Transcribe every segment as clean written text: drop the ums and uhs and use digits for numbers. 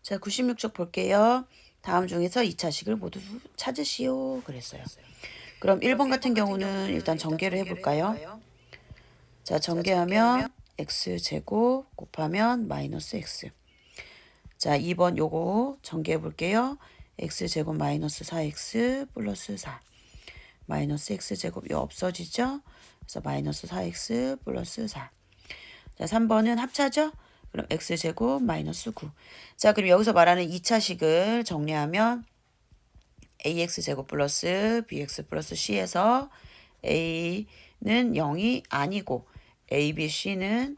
자, 96쪽 볼게요. 다음 중에서 2차식을 모두 찾으시오. 그랬어요. 그럼 1번 같은 경우는 일단 전개를 해볼까요? 자, 전개하면 x제곱 곱하면 마이너스 x. 자, 2번 요거 전개해 볼게요. x제곱 마이너스 4x 플러스 4. 마이너스 x제곱 요 없어지죠? 그래서 마이너스 4x 플러스 4. 자, 3번은 합차죠? 그럼 x제곱 마이너스 9. 자, 그럼 여기서 말하는 2차식을 정리하면 ax제곱 플러스 bx 플러스 c에서 a는 0이 아니고 a, b, c는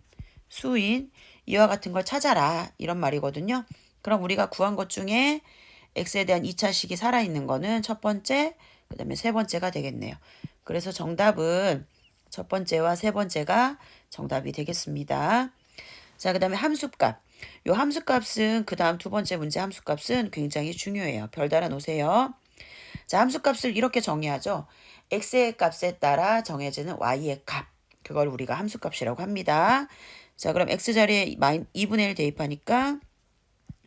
수인 이와 같은 걸 찾아라 이런 말이거든요. 그럼 우리가 구한 것 중에 x에 대한 2차식이 살아있는 거는 첫 번째, 그 다음에 세 번째가 되겠네요. 그래서 정답은 첫 번째와 세 번째가 정답이 되겠습니다. 자, 그 다음에 함수값. 요 함수값은 그 다음 두 번째 문제 함수값은 굉장히 중요해요. 별 달아 놓으세요. 자, 함수값을 이렇게 정의하죠. x의 값에 따라 정해지는 y의 값. 그걸 우리가 함수값이라고 합니다. 자, 그럼 x 자리에 2분의 1 대입하니까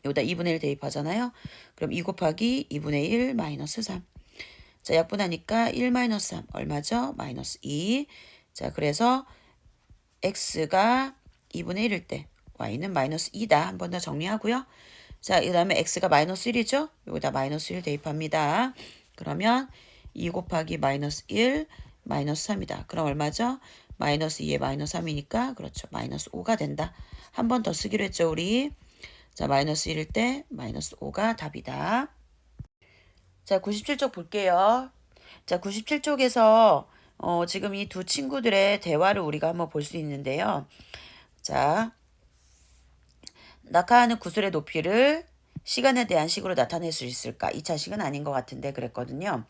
여기다 2분의 1 대입하잖아요. 그럼 2 곱하기 2분의 1 마이너스 3. 자, 약분하니까 1 마이너스 3 얼마죠? 마이너스 2. 자, 그래서 x가 2분의 1일 때 y는 마이너스 2다. 한 번 더 정리하고요. 자, 그 다음에 x가 마이너스 1이죠? 여기다 마이너스 1 대입합니다. 그러면 2 곱하기 마이너스 1 마이너스 3이다. 그럼 얼마죠? 마이너스 2에 마이너스 3이니까 그렇죠. 마이너스 5가 된다. 한 번 더 쓰기로 했죠, 우리. 자, 마이너스 1일 때 마이너스 5가 답이다. 자, 97쪽 볼게요. 자, 97쪽에서 지금 이 두 친구들의 대화를 우리가 한번 볼 수 있는데요. 자, 낙하하는 구슬의 높이를 시간에 대한 식으로 나타낼 수 있을까? 2차식은 아닌 것 같은데 그랬거든요.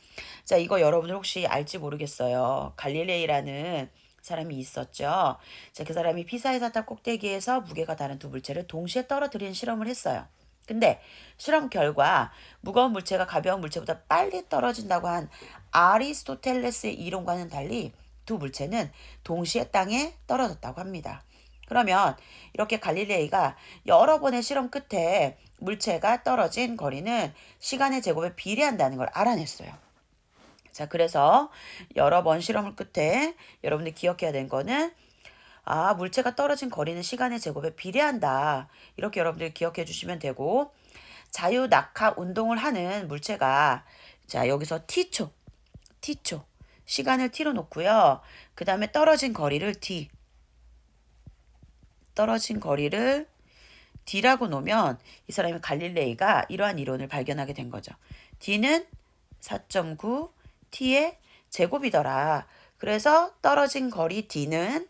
자, 이거 여러분들 혹시 알지 모르겠어요. 갈릴레이라는 사람이 있었죠. 자, 그 사람이 피사의 사탑 꼭대기에서 무게가 다른 두 물체를 동시에 떨어뜨리는 실험을 했어요. 근데 실험 결과 무거운 물체가 가벼운 물체보다 빨리 떨어진다고 한 아리스토텔레스의 이론과는 달리 두 물체는 동시에 땅에 떨어졌다고 합니다. 그러면 이렇게 갈릴레이가 여러 번의 실험 끝에 물체가 떨어진 거리는 시간의 제곱에 비례한다는 걸 알아냈어요. 자, 그래서 여러 번 실험을 끝에 여러분들 기억해야 되는 거는 물체가 떨어진 거리는 시간의 제곱에 비례한다. 이렇게 여러분들 기억해 주시면 되고 자유 낙하 운동을 하는 물체가 자, 여기서 t초 시간을 t로 놓고요. 그 다음에 떨어진 거리를 d라고 놓으면 이 사람이 갈릴레이가 이러한 이론을 발견하게 된 거죠. d는 4.9 t의 제곱이더라. 그래서 떨어진 거리 d는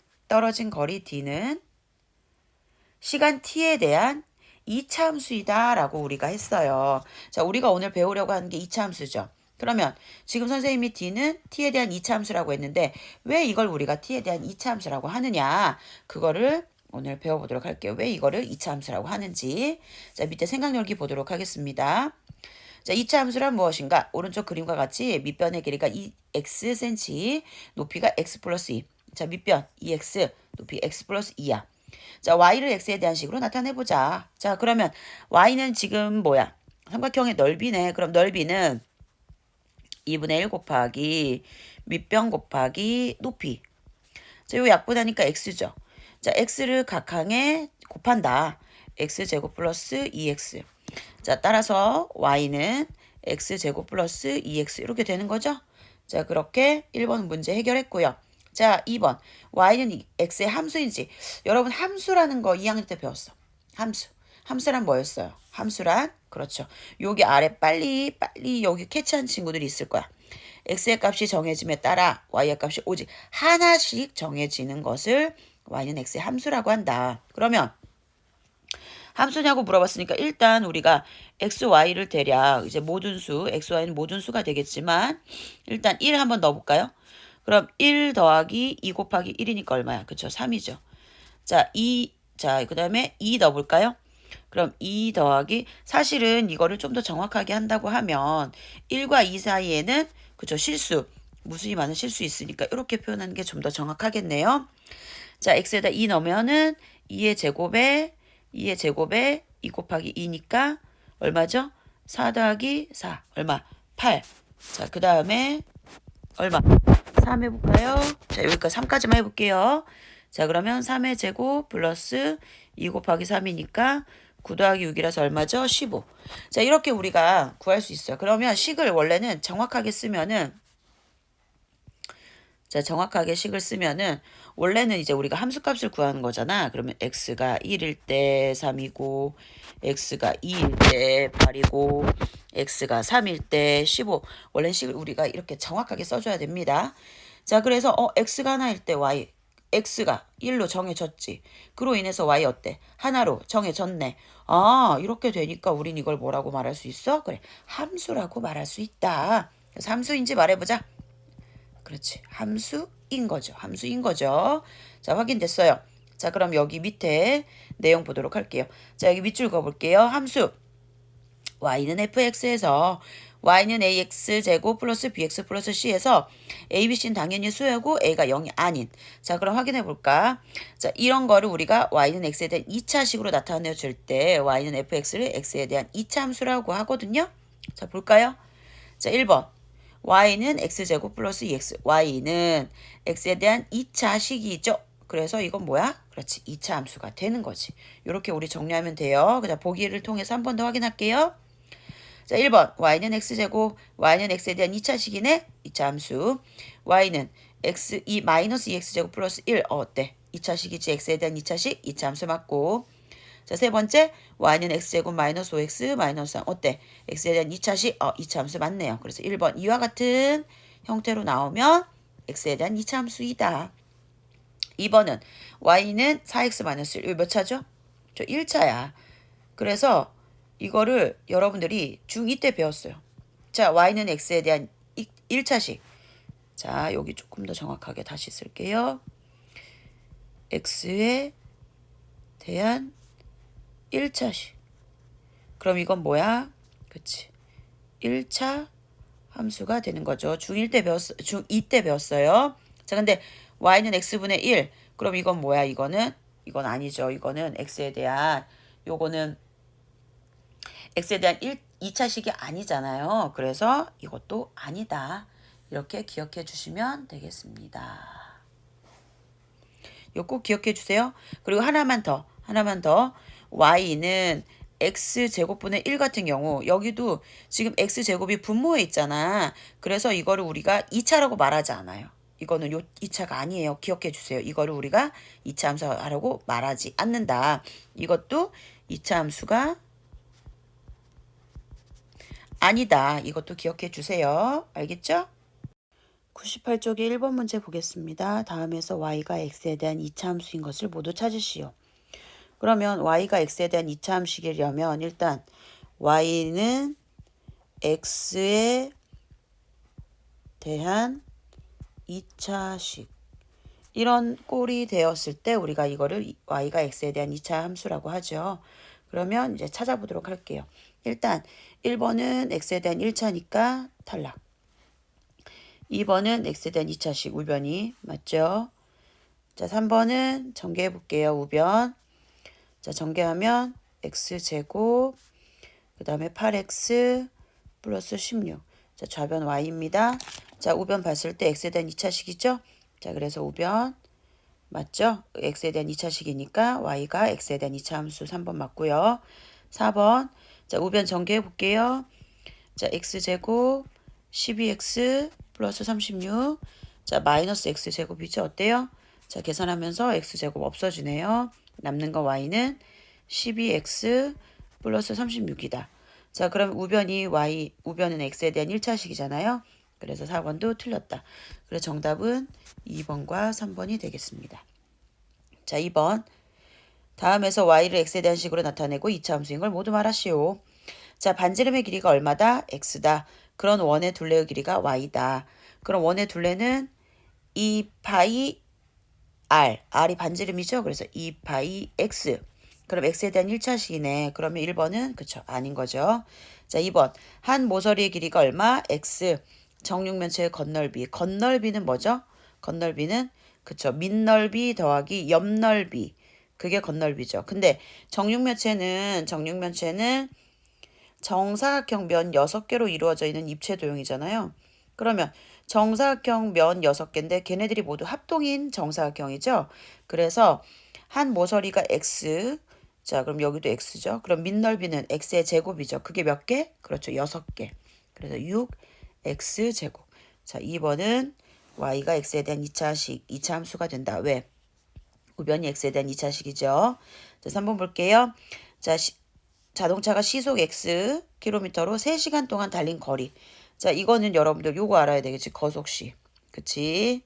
시간 t에 대한 2차 함수이다 라고 우리가 했어요. 자, 우리가 오늘 배우려고 하는 게 2차 함수죠. 그러면 지금 선생님이 d는 t에 대한 2차 함수라고 했는데 왜 이걸 우리가 t에 대한 2차 함수라고 하느냐, 그거를 오늘 배워보도록 할게요. 왜 이거를 2차 함수라고 하는지. 자, 밑에 생각 열기 보도록 하겠습니다. 자, 2차 함수란 무엇인가? 오른쪽 그림과 같이 밑변의 길이가 2xcm, 높이가 x 플러스 2. 자, 밑변 2x, 높이 x 플러스 2야. 자, y를 x에 대한 식으로 나타내보자. 자, 그러면 y는 지금 뭐야? 삼각형의 넓이네. 그럼 넓이는 2분의 1 곱하기 밑변 곱하기 높이. 자, 요 약분하니까 x죠. 자, x를 각항에 곱한다. x제곱 플러스 2x. 자, 따라서 y는 x제곱 플러스 2x 이렇게 되는 거죠. 자, 그렇게 1번 문제 해결했고요. 자, 2번 y는 x의 함수인지. 여러분 함수라는 거 2학년 때 배웠어. 함수란 뭐였어요? 함수란 그렇죠. 여기 아래 빨리 여기 캐치한 친구들이 있을 거야. x의 값이 정해짐에 따라 y의 값이 오직 하나씩 정해지는 것을 y는 x의 함수라고 한다. 그러면 함수냐고 물어봤으니까 일단 우리가 x, y를 대략 이제 모든 수, x, y는 모든 수가 되겠지만 일단 1 한번 넣어볼까요? 그럼 1 더하기 2 곱하기 1이니까 얼마야? 그쵸? 3이죠. 자, 그 다음에 2 넣어볼까요? 그럼 2 더하기, 사실은 이거를 좀 더 정확하게 한다고 하면 1과 2 사이에는 그쵸? 무수히 많은 실수 있으니까 이렇게 표현하는 게 좀 더 정확하겠네요. 자, x에다 2 넣으면은 2의 제곱에 2 곱하기 2니까 얼마죠? 4 더하기 4 얼마? 8. 자, 그 다음에 얼마? 3 해볼까요? 자, 여기까지 3까지만 해볼게요. 자, 그러면 3의 제곱 플러스 2 곱하기 3이니까 9 더하기 6이라서 얼마죠? 15. 자, 이렇게 우리가 구할 수 있어요. 그러면 식을 원래는 정확하게 쓰면은, 자, 정확하게 식을 쓰면은 원래는 이제 우리가 함수값을 구하는 거잖아. 그러면 x가 1일 때 3이고 x가 2일 때 8이고 x가 3일 때 15. 원래 식을 우리가 이렇게 정확하게 써줘야 됩니다. 자, 그래서 x가 하나일 때 y, x가 1로 정해졌지. 그로 인해서 y 어때? 하나로 정해졌네. 아, 이렇게 되니까 우린 이걸 뭐라고 말할 수 있어? 그래, 함수라고 말할 수 있다. 그래서 함수인지 말해보자. 그렇지. 함수인 거죠. 함수인 거죠. 자, 확인됐어요. 자, 그럼 여기 밑에 내용 보도록 할게요. 자, 여기 밑줄 그어볼게요. 함수 y는 fx에서 y는 ax 제곱 플러스 bx 플러스 c에서 a, b, c는 당연히 수여고 a가 0이 아닌. 자, 그럼 확인해 볼까? 자, 이런 거를 우리가 y는 x에 대한 2차식으로 나타내 줄 때 y는 fx를 x에 대한 2차 함수라고 하거든요. 자, 볼까요? 자, 1번. y는 x제곱 플러스 2x. y는 x에 대한 2차식이죠. 그래서 이건 뭐야? 그렇지. 2차 함수가 되는 거지. 이렇게 우리 정리하면 돼요. 그냥 보기를 통해서 한 번 더 확인할게요. 자, 1번. y는 x제곱. y는 x에 대한 2차식이네. 2차 함수. y는 x, 마이너스 2x제곱 플러스 1. 어때? 2차식이지. x에 대한 2차식. 2차 함수 맞고. 자, 세 번째, y는 x제곱 마이너스 5x 마이너스 3. 어때? x에 대한 2차식, 2차 함수 맞네요. 그래서 1번 이와 같은 형태로 나오면 x에 대한 2차 함수이다. 2번은 y는 4x 마이너스 1. 이거 몇 차죠? 저 1차야. 그래서 이거를 여러분들이 중2 때 배웠어요. 자, y는 x에 대한 1차식. 자, 여기 조금 더 정확하게 다시 쓸게요. x에 대한 1차식. 그럼 이건 뭐야? 그치. 1차 함수가 되는 거죠. 중1 때 중2 때 배웠어요. 자, 근데 y는 x분의 1. 그럼 이건 뭐야? 이건 아니죠. 이거는 x에 대한, 요거는 x에 대한 2차식이 아니잖아요. 그래서 이것도 아니다. 이렇게 기억해 주시면 되겠습니다. 이거 꼭 기억해 주세요. 그리고 하나만 더. y는 x제곱분의 1 같은 경우 여기도 지금 x제곱이 분모에 있잖아. 그래서 이거를 우리가 2차라고 말하지 않아요. 이거는 요 2차가 아니에요. 기억해 주세요. 이거를 우리가 2차 함수라고 말하지 않는다. 이것도 2차 함수가 아니다. 이것도 기억해 주세요. 알겠죠? 98쪽의 1번 문제 보겠습니다. 다음에서 y가 x에 대한 2차 함수인 것을 모두 찾으시오. 그러면 y가 x에 대한 2차 함수이려면 일단 y는 x에 대한 2차식 이런 꼴이 되었을 때 우리가 이거를 y가 x에 대한 2차 함수라고 하죠. 그러면 이제 찾아보도록 할게요. 일단 1번은 x에 대한 1차니까 탈락. 2번은 x에 대한 2차식 우변이 맞죠? 자, 3번은 전개해 볼게요. 우변. 자, 전개하면 x제곱 그 다음에 8x 플러스 16. 자, 좌변 y입니다. 자, 우변 봤을 때 x에 대한 2차식이죠? 자, 그래서 우변 맞죠? x에 대한 2차식이니까 y가 x에 대한 2차 함수 3번 맞고요. 4번. 자, 우변 전개해 볼게요. 자, x제곱 12x 플러스 36. 자, 마이너스 x제곱이죠? 어때요? 자, 계산하면서 x제곱 없어지네요. 남는 거 y는 12x 플러스 36이다. 자, 그럼 우변은 x에 대한 1차식이잖아요. 그래서 4번도 틀렸다. 그래서 정답은 2번과 3번이 되겠습니다. 자, 2번. 다음에서 y를 x에 대한 식으로 나타내고 2차 함수인 걸 모두 말하시오. 자, 반지름의 길이가 얼마다? x다. 그런 원의 둘레의 길이가 y다. 그럼 원의 둘레는 2파이 r이 반지름이죠. 그래서 2파이 x. 그럼 x에 대한 1차식이네. 그러면 1번은 그쵸 아닌 거죠. 자, 2번. 한 모서리의 길이가 얼마? x. 정육면체의 건널비. 건널비는 뭐죠? 건널비는 그쵸 밑넓이 더하기 옆넓이. 그게 건널비죠. 근데 정육면체는 정사각형 면 6개로 이루어져 있는 입체 도형이잖아요. 그러면 정사각형 면 6개인데 걔네들이 모두 합동인 정사각형이죠. 그래서 한 모서리가 x. 자, 그럼 여기도 x죠. 그럼 밑넓이는 x의 제곱이죠. 그게 몇 개? 그렇죠. 6개. 그래서 6x 제곱. 자, 2번은 y가 x에 대한 2차 함수가 된다. 왜? 우변이 x에 대한 2차식이죠. 자, 3번 볼게요. 자, 자동차가 시속 x 킬로미터로 3시간 동안 달린 거리. 자, 이거는 여러분들 요거 알아야 되겠지. 거속시. 그치?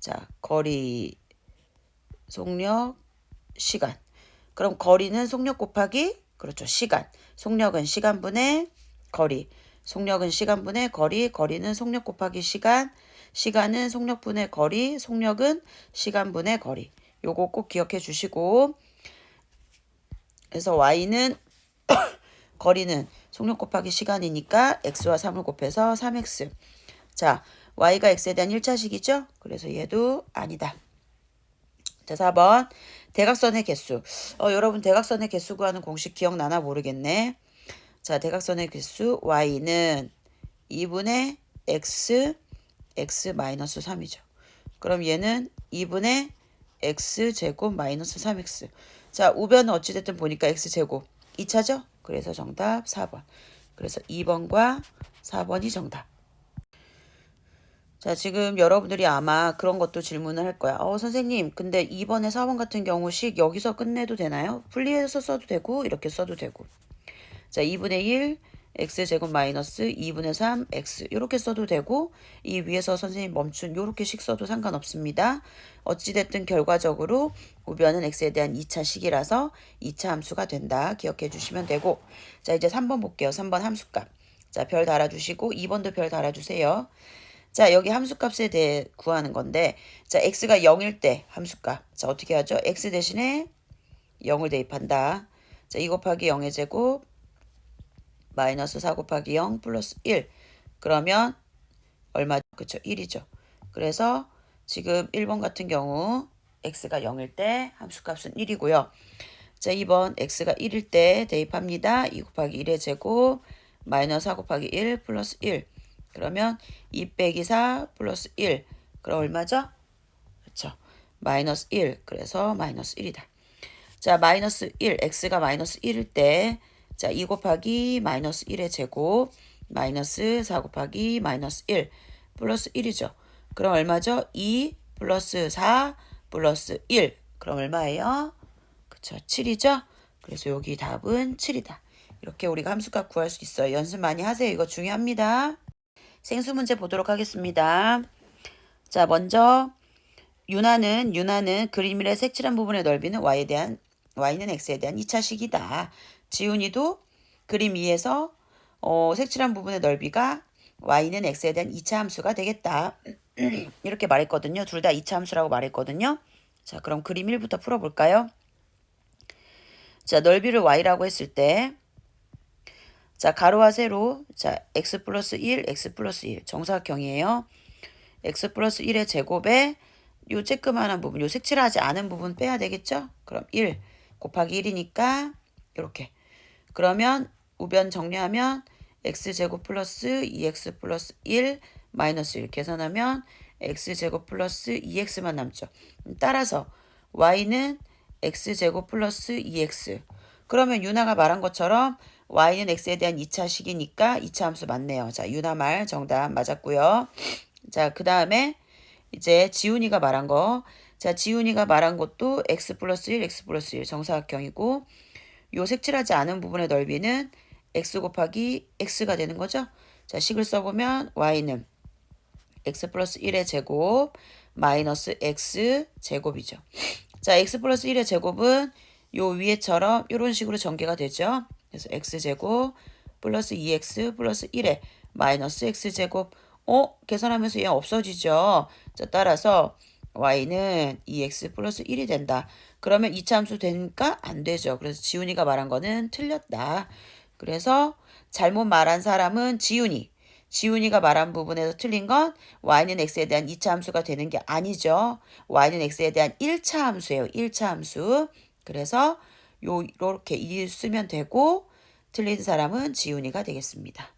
자, 거리, 속력, 시간. 그럼 거리는 속력 곱하기, 그렇죠. 시간. 속력은 시간분의 거리. 속력은 시간분의 거리. 거리는 속력 곱하기 시간. 시간은 속력분의 거리. 속력은 시간분의 거리. 요거 꼭 기억해 주시고. 그래서 y는 거리는 속력 곱하기 시간이니까 x와 3을 곱해서 3x. 자, y가 x에 대한 1차식이죠? 그래서 얘도 아니다. 자, 4번. 대각선의 개수. 여러분 대각선의 개수 구하는 공식 기억나나 모르겠네. 자, 대각선의 개수 y는 2분의 x 3이죠. 그럼 얘는 2분의 x제곱 마이너스 3x. 자, 우변은 어찌됐든 보니까 x제곱 2차죠? 그래서 정답 4번. 그래서 2번과 4번이 정답. 자, 지금 여러분들이 아마 그런 것도 질문을 할 거야. 선생님, 근데 2번에 4번 같은 경우 식 여기서 끝내도 되나요? 분리해서 써도 되고 이렇게 써도 되고. 자, 2분의 1 x제곱 마이너스 2분의 3 x 이렇게 써도 되고 이 위에서 선생님 멈춘 요렇게 식 써도 상관없습니다. 어찌됐든 결과적으로 우변은 x에 대한 2차식이라서 2차 함수가 된다. 기억해 주시면 되고. 자, 이제 3번 볼게요. 3번 함수값. 자, 별 달아주시고 2번도 별 달아주세요. 자, 여기 함수값에 대해 구하는 건데, 자, x가 0일 때 함수값. 자, 어떻게 하죠? x 대신에 0을 대입한다. 자, 2 곱하기 0의 제곱 마이너스 4 곱하기 0 플러스 1. 그러면 얼마? 그쵸? 1이죠. 그래서 지금 1번 같은 경우 x가 0일 때 함수값은 1이고요. 자, 2번 x가 1일 때 대입합니다. 2 곱하기 1의 제곱 마이너스 4 곱하기 1 플러스 1. 그러면 2 빼기 4 플러스 1. 그럼 얼마죠? 그렇죠. 마이너스 1. 그래서 마이너스 1이다. 자, 마이너스 1. x가 마이너스 1일 때 자, 2 곱하기 마이너스 1의 제곱 마이너스 4 곱하기 마이너스 1 플러스 1이죠. 그럼 얼마죠? 2 플러스 4 플러스 1. 그럼 얼마예요? 그쵸, 7이죠? 그래서 여기 답은 7이다. 이렇게 우리가 함수값 구할 수 있어요. 연습 많이 하세요. 이거 중요합니다. 생수 문제 보도록 하겠습니다. 자, 먼저 윤하는 그림의 색칠한 부분의 넓이는 y는 x에 대한 2차식이다. 지훈이도 그림 2에서 색칠한 부분의 넓이가 y는 x에 대한 2차 함수가 되겠다. 이렇게 말했거든요. 둘 다 2차 함수라고 말했거든요. 자, 그럼 그림 1부터 풀어볼까요? 자, 넓이를 y라고 했을 때 자, 가로와 세로 자, x 플러스 1, x 플러스 1 정사각형이에요. x 플러스 1의 제곱에 요 쬐끄만한 부분, 요 색칠하지 않은 부분 빼야 되겠죠? 그럼 1 곱하기 1이니까 이렇게. 그러면 우변 정리하면 x제곱 플러스 2x 플러스 1 마이너스 1 계산하면 x제곱 플러스 2x만 남죠. 따라서 y는 x제곱 플러스 2x. 그러면 유나가 말한 것처럼 y는 x에 대한 2차식이니까 2차 함수 맞네요. 자, 유나 말 정답 맞았고요. 자, 그 다음에 이제 지훈이가 말한 거. 자, 지훈이가 말한 것도 x 플러스 1, x 플러스 1 정사각형이고 요 색칠하지 않은 부분의 넓이는 x 곱하기 x가 되는 거죠. 자, 식을 써보면 y는 x 플러스 1의 제곱 마이너스 x 제곱이죠. 자, x 플러스 1의 제곱은 요 위에처럼 이런 식으로 전개가 되죠. 그래서 x제곱 플러스 2x 플러스 1에 마이너스 x제곱 계산하면서 얘 없어지죠. 자, 따라서 y는 2x 플러스 1이 된다. 그러면 2차 함수 되니까 안 되죠. 그래서 지훈이가 말한 거는 틀렸다. 그래서 잘못 말한 사람은 지훈이. 지훈이가 말한 부분에서 틀린 건 y는 x에 대한 2차 함수가 되는 게 아니죠. y는 x에 대한 1차 함수예요. 1차 함수. 그래서 요렇게 2 쓰면 되고 틀린 사람은 지훈이가 되겠습니다.